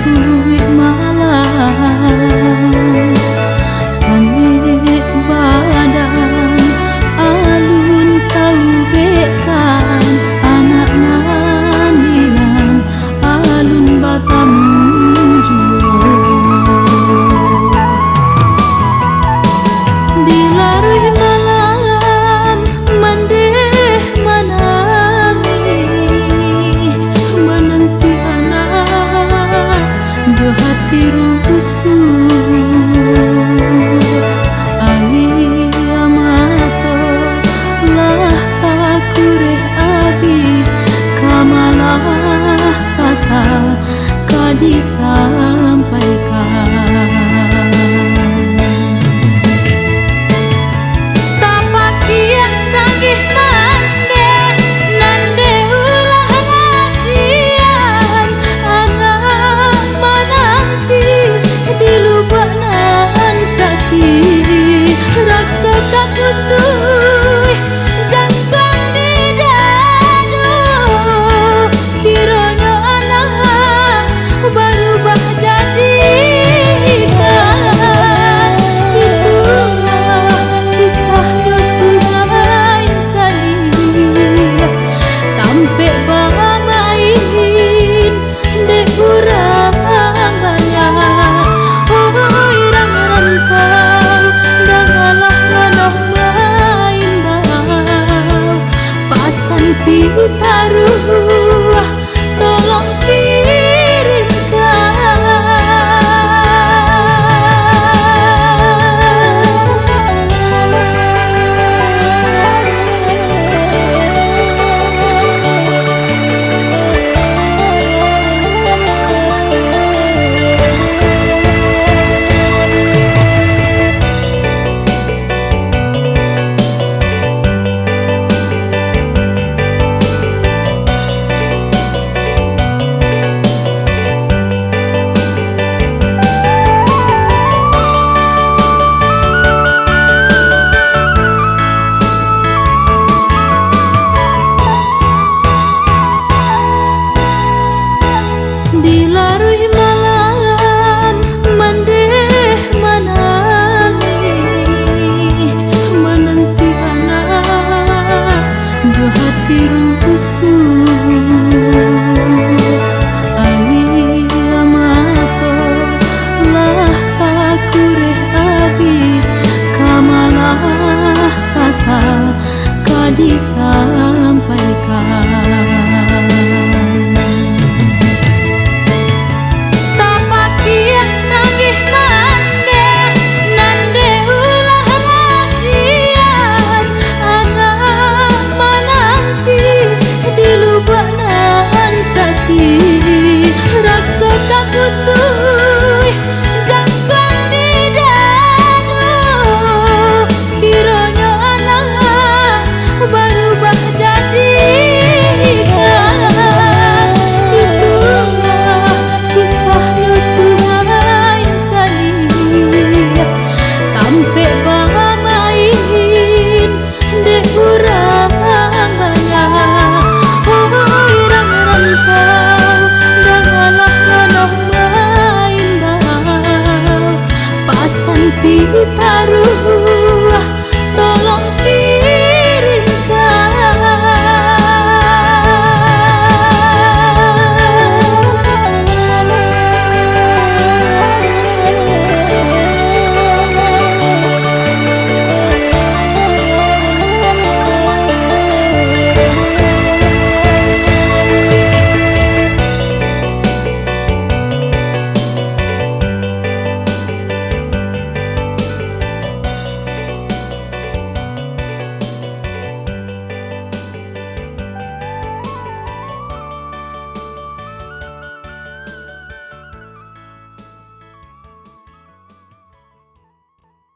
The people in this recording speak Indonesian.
puik malam panik badan alun tau bekan anak nanilan alun batam dilarui malam mendeh manangi menanti anak jo hati rusuh ai amato lah takureh abi kamalah sasa kadi sampaikan Kutuy jangkang di dadu kiranya anak berubah jadi ikan itulah kisah do sungai jalil kampe bamain dek urang banyak oh irang rantau dangalah nganoh main bau pasan pi taruh